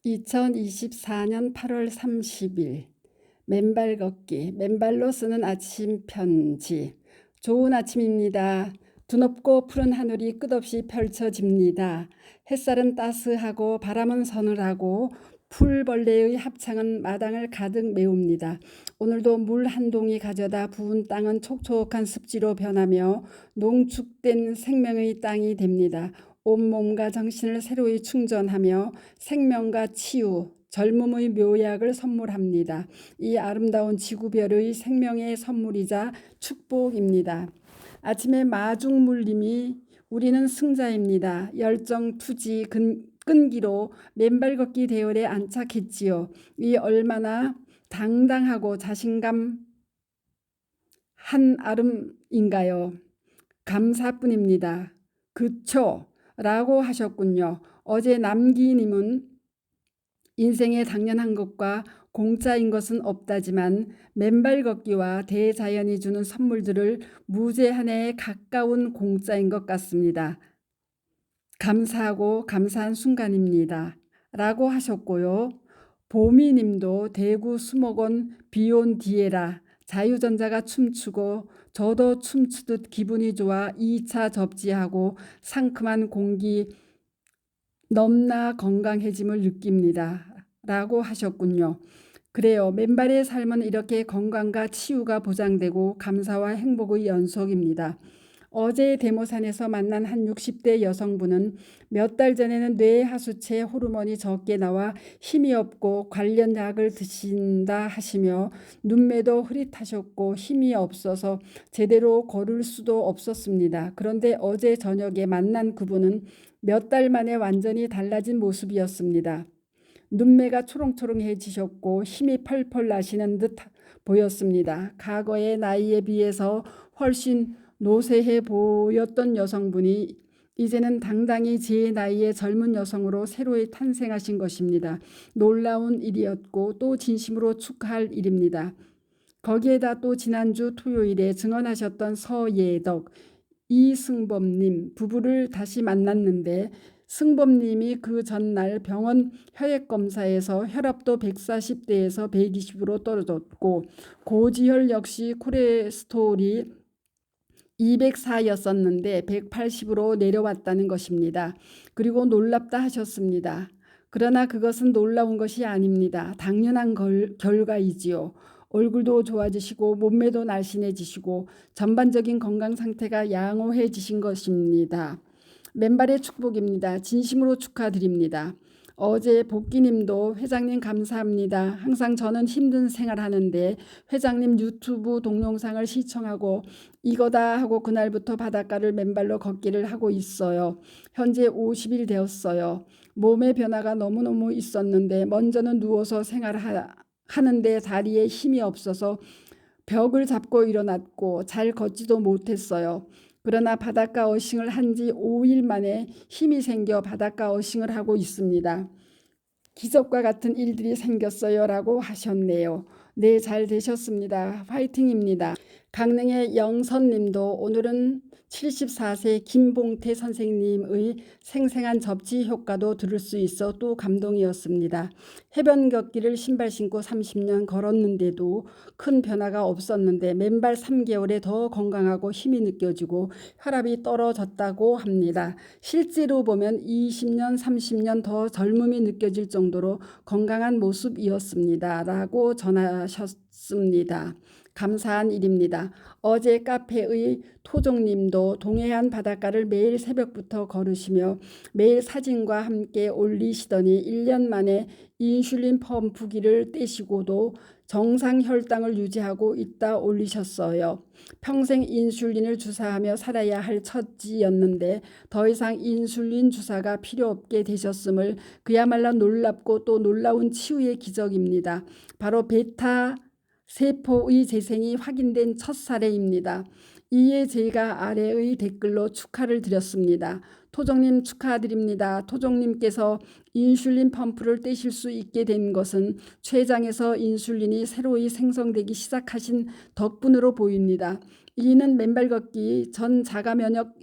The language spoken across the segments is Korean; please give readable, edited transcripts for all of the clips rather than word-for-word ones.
2024년 8월 30일 맨발 걷기, 맨발로 쓰는 아침 편지. 좋은 아침입니다. 드높고 푸른 하늘이 끝없이 펼쳐집니다. 햇살은 따스하고 바람은 서늘하고 풀벌레의 합창은 마당을 가득 메웁니다. 오늘도 물 한 동이 가져다 부은 땅은 촉촉한 습지로 변하며 농축된 생명의 땅이 됩니다. 온몸과 정신을 새로이 충전하며 생명과 치유, 젊음의 묘약을 선물합니다. 이 아름다운 지구별의 생명의 선물이자 축복입니다. 아침에 마중물림이 우리는 승자입니다. 열정, 투지, 끈기로 맨발 걷기 대열에 안착했지요. 이 얼마나 당당하고 자신감 한아름인가요. 감사뿐입니다. 그쵸? 라고 하셨군요. 어제 남기님은 인생에 당연한 것과 공짜인 것은 없다지만 맨발 걷기와 대자연이 주는 선물들을 무제한에 가까운 공짜인 것 같습니다. 감사하고 감사한 순간입니다. 라고 하셨고요. 보미님도 대구 수목원 비온 뒤에라 자유전자가 춤추고 저도 춤추듯 기분이 좋아 2차 접지하고 상큼한 공기 넘나 건강해짐을 느낍니다. 라고 하셨군요. 그래요. 맨발의 삶은 이렇게 건강과 치유가 보장되고 감사와 행복의 연속입니다. 어제 데모산에서 만난 한 60대 여성분은 몇 달 전에는 뇌하수체 호르몬이 적게 나와 힘이 없고 관련 약을 드신다 하시며 눈매도 흐릿하셨고 힘이 없어서 제대로 걸을 수도 없었습니다. 그런데 어제 저녁에 만난 그분은 몇 달 만에 완전히 달라진 모습이었습니다. 눈매가 초롱초롱해지셨고 힘이 펄펄 나시는 듯 보였습니다. 과거의 나이에 비해서 훨씬 노쇠해 보였던 여성분이 이제는 당당히 제 나이의 젊은 여성으로 새로이 탄생하신 것입니다. 놀라운 일이었고 또 진심으로 축하할 일입니다. 거기에다 또 지난주 토요일에 증언하셨던 서예덕, 이승범님 부부를 다시 만났는데 승범님이 그 전날 병원 혈액검사에서 혈압도 140대에서 120으로 떨어졌고 고지혈 역시 콜레스테롤이 204였었는데 180으로 내려왔다는 것입니다. 그리고 놀랍다 하셨습니다. 그러나 그것은 놀라운 것이 아닙니다. 당연한 결과이지요. 얼굴도 좋아지시고 몸매도 날씬해지시고 전반적인 건강 상태가 양호해지신 것입니다. 맨발의 축복입니다. 진심으로 축하드립니다. 어제 복기님도 회장님 감사합니다. 항상 저는 힘든 생활하는데 회장님 유튜브 동영상을 시청하고 이거다 하고 그날부터 바닷가를 맨발로 걷기를 하고 있어요. 현재 50일 되었어요. 몸의 변화가 너무너무 있었는데 먼저는 누워서 생활하는데 다리에 힘이 없어서 벽을 잡고 일어났고 잘 걷지도 못했어요. 그러나 바닷가 어싱을 한 지 5일 만에 힘이 생겨 바닷가 어싱을 하고 있습니다. 기적과 같은 일들이 생겼어요 라고 하셨네요. 네, 잘 되셨습니다. 화이팅입니다. 강릉의 영선님도 오늘은 74세 김봉태 선생님의 생생한 접지 효과도 들을 수 있어 또 감동이었습니다. 해변 걷기를 신발 신고 30년 걸었는데도 큰 변화가 없었는데 맨발 3개월에 더 건강하고 힘이 느껴지고 혈압이 떨어졌다고 합니다. 실제로 보면 20년, 30년 더 젊음이 느껴질 정도로 건강한 모습이었습니다. 라고 전하셨습니다. 감사한 일입니다. 어제 카페의 토종님도 동해안 바닷가를 매일 새벽부터 걸으시며 매일 사진과 함께 올리시더니 1년 만에 인슐린 펌프기를 떼시고도 정상 혈당을 유지하고 있다 올리셨어요. 평생 인슐린을 주사하며 살아야 할 처지였는데 더 이상 인슐린 주사가 필요 없게 되셨음을 그야말로 놀랍고 또 놀라운 치유의 기적입니다. 바로 베타 세포의 재생이 확인된 첫 사례입니다. 이에 제가 아래의 댓글로 축하를 드렸습니다. 토종님 축하드립니다. 토종님께서 인슐린 펌프를 떼실 수 있게 된 것은 췌장에서 인슐린이 새로이 생성되기 시작하신 덕분으로 보입니다. 이는 맨발 걷기 전 자가 면역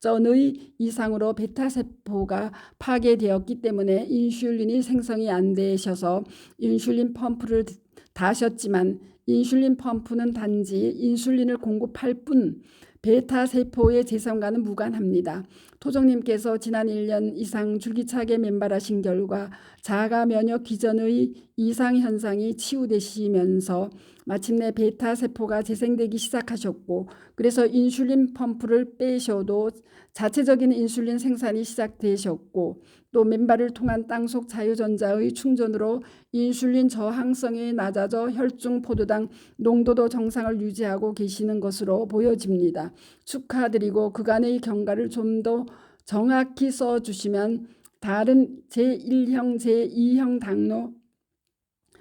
전의 이상으로 베타세포가 파괴되었기 때문에 인슐린이 생성이 안 되셔서 인슐린 펌프를 다셨지만 인슐린 펌프는 단지 인슐린을 공급할 뿐 베타세포의 재생과는 무관합니다. 토종님께서 지난 1년 이상 줄기차게 맨발하신 결과 자가 면역 기전의 이상 현상이 치유되시면서 마침내 베타세포가 재생되기 시작하셨고, 그래서 인슐린 펌프를 빼셔도 자체적인 인슐린 생산이 시작되셨고, 또 맨발을 통한 땅속 자유전자의 충전으로 인슐린 저항성이 낮아져 혈중 포도당 농도도 정상을 유지하고 계시는 것으로 보여집니다. 축하드리고 그간의 경과를 좀 더 정확히 써주시면 다른 제1형, 제2형 당뇨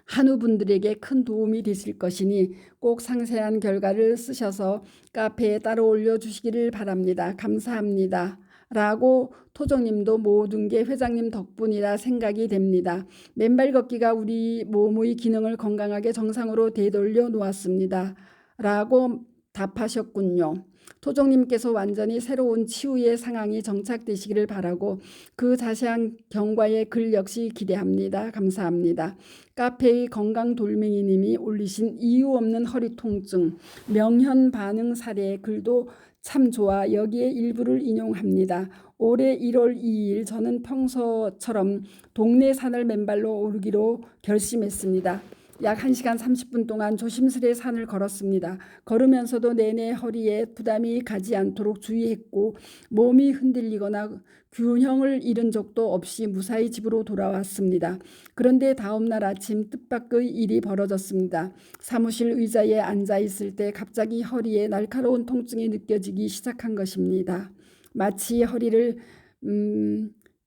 한우분들에게 큰 도움이 되실 것이니 꼭 상세한 결과를 쓰셔서 카페에 따로 올려주시기를 바랍니다. 감사합니다. 라고 토종님도 모든 게 회장님 덕분이라 생각이 됩니다. 맨발 걷기가 우리 몸의 기능을 건강하게 정상으로 되돌려 놓았습니다. 라고 답하셨군요. 토종님께서 완전히 새로운 치유의 상황이 정착되시기를 바라고 그 자세한 경과의 글 역시 기대합니다. 감사합니다. 카페의 건강돌멩이님이 올리신 이유 없는 허리 통증 명현 반응 사례 글도 참 좋아 여기에 일부를 인용합니다. 올해 1월 2일 저는 평소처럼 동네 산을 맨발로 오르기로 결심했습니다. 약 1시간 30분 동안 조심스레 산을 걸었습니다. 걸으면서도 내내 허리에 부담이 가지 않도록 주의했고 몸이 흔들리거나 균형을 잃은 적도 없이 무사히 집으로 돌아왔습니다. 그런데 다음날 아침 뜻밖의 일이 벌어졌습니다. 사무실 의자에 앉아 있을 때 갑자기 허리에 날카로운 통증이 느껴지기 시작한 것입니다. 마치 허리를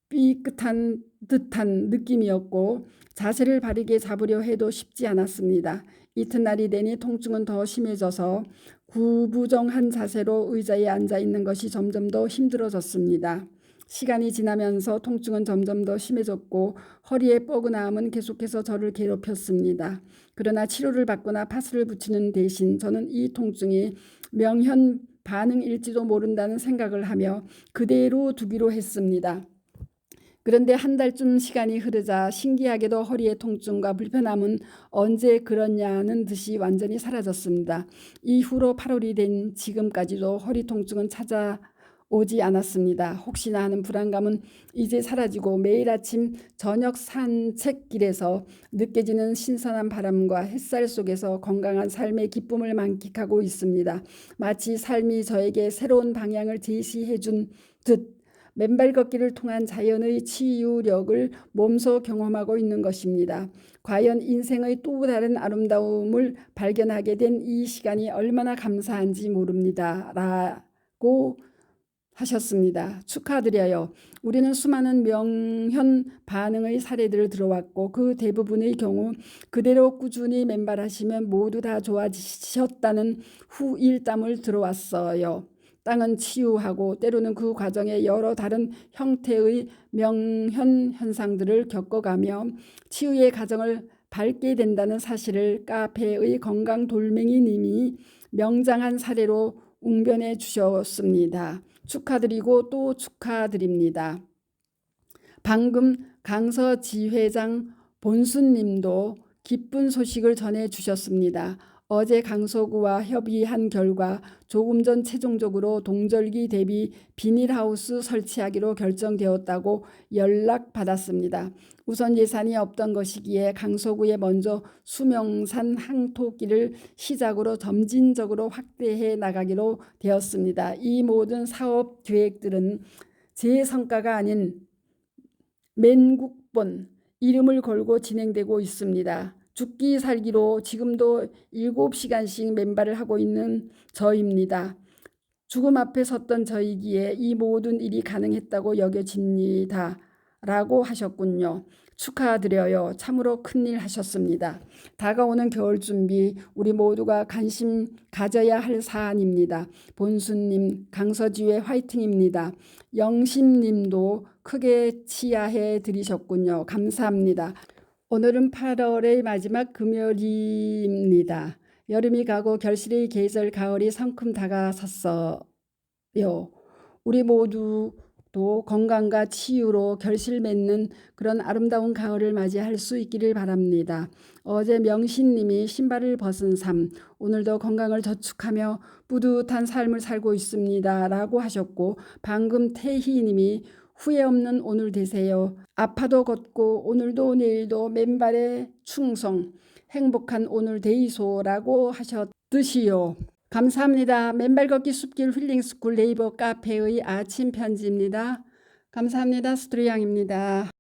삐끗한 듯한 느낌이었고 자세를 바르게 잡으려 해도 쉽지 않았습니다. 이튿날이 되니 통증은 더 심해져서 구부정한 자세로 의자에 앉아 있는 것이 점점 더 힘들어졌습니다. 시간이 지나면서 통증은 점점 더 심해졌고 허리의 뻐근함은 계속해서 저를 괴롭혔습니다. 그러나 치료를 받거나 파스를 붙이는 대신 저는 이 통증이 명현 반응일지도 모른다는 생각을 하며 그대로 두기로 했습니다. 그런데 한 달쯤 시간이 흐르자 신기하게도 허리의 통증과 불편함은 언제 그렇냐는 듯이 완전히 사라졌습니다. 이후로 8월이 된 지금까지도 허리 통증은 찾아오지 않았습니다. 혹시나 하는 불안감은 이제 사라지고 매일 아침 저녁 산책길에서 느껴지는 신선한 바람과 햇살 속에서 건강한 삶의 기쁨을 만끽하고 있습니다. 마치 삶이 저에게 새로운 방향을 제시해 준 듯 맨발 걷기를 통한 자연의 치유력을 몸소 경험하고 있는 것입니다. 과연 인생의 또 다른 아름다움을 발견하게 된 이 시간이 얼마나 감사한지 모릅니다. 라고 하셨습니다. 축하드려요. 우리는 수많은 명현 반응의 사례들을 들어왔고 그 대부분의 경우 그대로 꾸준히 맨발하시면 모두 다 좋아지셨다는 후일담을 들어왔어요. 땅은 치유하고 때로는 그 과정에 여러 다른 형태의 명현 현상들을 겪어가며 치유의 과정을 밟게 된다는 사실을 카페의 건강돌멩이님이 명장한 사례로 웅변해 주셨습니다. 축하드리고 또 축하드립니다. 방금 강서지회장 본수님도 기쁜 소식을 전해 주셨습니다. 어제 강서구와 협의한 결과 조금 전 최종적으로 동절기 대비 비닐하우스 설치하기로 결정되었다고 연락받았습니다. 우선 예산이 없던 것이기에 강서구에 먼저 수명산 항토길을 시작으로 점진적으로 확대해 나가기로 되었습니다. 이 모든 사업 계획들은 제 성과가 아닌 맨국본 이름을 걸고 진행되고 있습니다. 죽기 살기로 지금도 7시간씩 맨발을 하고 있는 저입니다. 죽음 앞에 섰던 저이기에 이 모든 일이 가능했다고 여겨집니다. 라고 하셨군요. 축하드려요. 참으로 큰일 하셨습니다. 다가오는 겨울 준비 우리 모두가 관심 가져야 할 사안입니다. 본수님 강서지회 화이팅입니다. 영심님도 크게 치하해 드리셨군요. 감사합니다. 오늘은 8월의 마지막 금요일입니다. 여름이 가고 결실의 계절 가을이 성큼 다가섰어요. 우리 모두도 건강과 치유로 결실 맺는 그런 아름다운 가을을 맞이할 수 있기를 바랍니다. 어제 명신님이 신발을 벗은 삶, 오늘도 건강을 저축하며 뿌듯한 삶을 살고 있습니다. 라고 하셨고, 방금 태희님이 후회 없는 오늘 되세요. 아파도 걷고 오늘도 내일도 맨발의 충성, 행복한 오늘 데이소라고 하셨듯이요. 감사합니다. 맨발 걷기 숲길 힐링스쿨 네이버 카페의 아침 편지입니다. 감사합니다. 스트리양입니다.